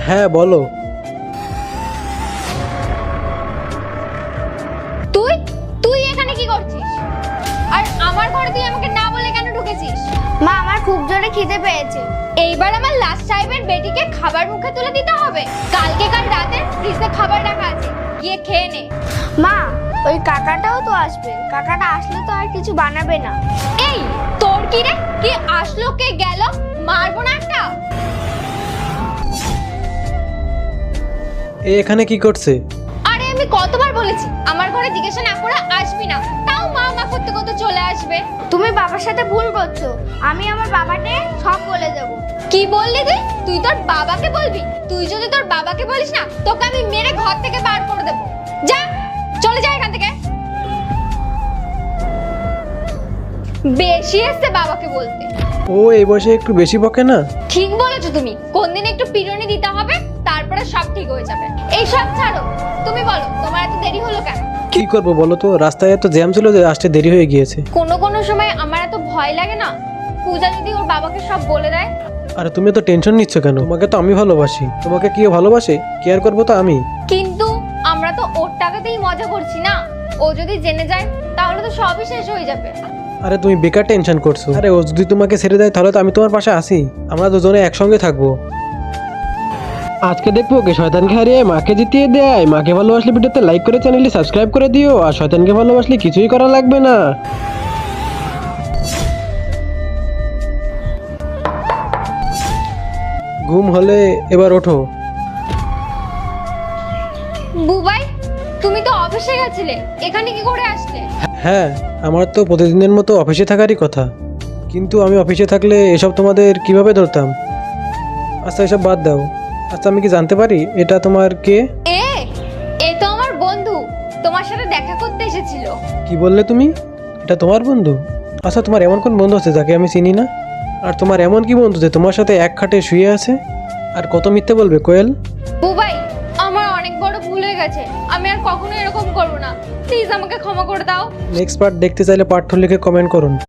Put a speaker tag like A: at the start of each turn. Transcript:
A: হ্যাঁ বলো।
B: তুই তুই এখানে কি করছিস? আর আমার ঘরে তুই আমাকে না বলে কেন ঢুকেছিস?
C: মা আমার খুব জোরে খিদে পেয়েছে।
B: এইবার আমার লাস্ট সাহেবের বেটিকে খাবার মুখে তুলে দিতে হবে। কাল রাতে ফ্রিজে খাবার রাখা আছে, গিয়ে খেয়ে নে।
C: মা ওই কাকাটাও তো আসবে, কাকাটা আসলে তো আর কিছু বানাবে না।
B: এই তোর কি রে? কি আসলো কে গেল? মারবো না একটা।
A: এখানে কি করছে?
B: আরে আমি কতবার বলেছি আমার ঘরে জিজ্ঞাসা না করে আসবি না, তাও মা মা করতে করতে চলে আসবে।
C: তুমি বাবার সাথে ভুল করছো, আমি আমার বাবাকে সব বলে দেব।
B: কি বললি তুই? তুই তোর বাবাকে বলবি? তুই যদি তোর বাবাকে বলিস না, তোকে আমি মেরে ঘর থেকে বার করে দেব। যা, চলে যা এখান থেকে। বেশি এসছে বাবাকে বলতে।
A: ও এই বয়সে একটু বেশি বকে না?
B: ঠিক বলেছো তুমি, কোনদিন একটু পিটুনি দিতে হবে, তারপরে সব ঠিক হয়ে যাবে। এই সব ছাড়ো, তুমি বলো তোমার এত দেরি হলো কেন?
A: কি করবো বলো তো, রাস্তায় এত জ্যাম ছিল যে আসতে দেরি হয়ে গিয়েছে।
B: কোনো সময় আমার এত ভয় লাগে না, পূজা যদি ওর বাবাকে সব বলে দেয়।
A: আরে তুমি তো টেনশন নিচ্ছ কেন? তোমাকে তো আমি ভালোবাসি। তোমাকে কেউ ভালোবাসে? কেয়ার করবো তো আমি।
B: কিন্তু আমরা তো ওর টাকাতেই মজা করছি না, ও যদি জেনে যায় তাহলে তো সবই শেষ হয়ে যাবে।
A: আরে তুমি বেকার টেনশন করছো। আরে ও যদি তোমাকে ছেড়ে দেয় তাহলে তো আমি তোমার পাশে আছি, আমরা দুজনে একসঙ্গে থাকবো। আজকে দেখবো কে শয়তানকে হারিয়ে মাকে জিতিয়ে দেয়। মাকে ভালোবাসলে ভিডিওতে লাইক করে চ্যানেলটি সাবস্ক্রাইব করে দিও, আর শয়তানকে ভালোবাসলে কিছুই করা লাগবে না। ঘুম হলে এবার ওঠো।
B: বুবাই, তুমি তো অফিসে গেছিলে, এখানে কি করে আসলে?
A: হ্যাঁ, আমার তো প্রতিদিনের মতো অফিসে থাকারই কথা, কিন্তু আমি অফিসে থাকলে এসব তোমাদের কিভাবে ধরতাম? আচ্ছা এসব বাদ দাও। আচ্ছা আমি কি জানতে পারি এটা তোমার কে?
B: এ তো আমার বন্ধু, তোমার সাথে দেখা করতে এসেছিল।
A: কি বললে তুমি? এটা তোমার বন্ধু? আচ্ছা তোমার এমন কোন বন্ধু আছে যাকে আমি চিনি না? আর তোমার এমন কি বন্ধু যে তোমার সাথে এক খাটে শুয়ে আছে? আর কত মিথ্যে বলবে কোয়েল?
B: বুবাই, আমার অনেক বড় ভুল হয়ে গেছে, আমি আর কখনো এরকম করব না, প্লিজ আমাকে ক্ষমা করে দাও।
A: নেক্সট পার্ট দেখতে চাইলে পার্ট 2 লিখে কমেন্ট করুন।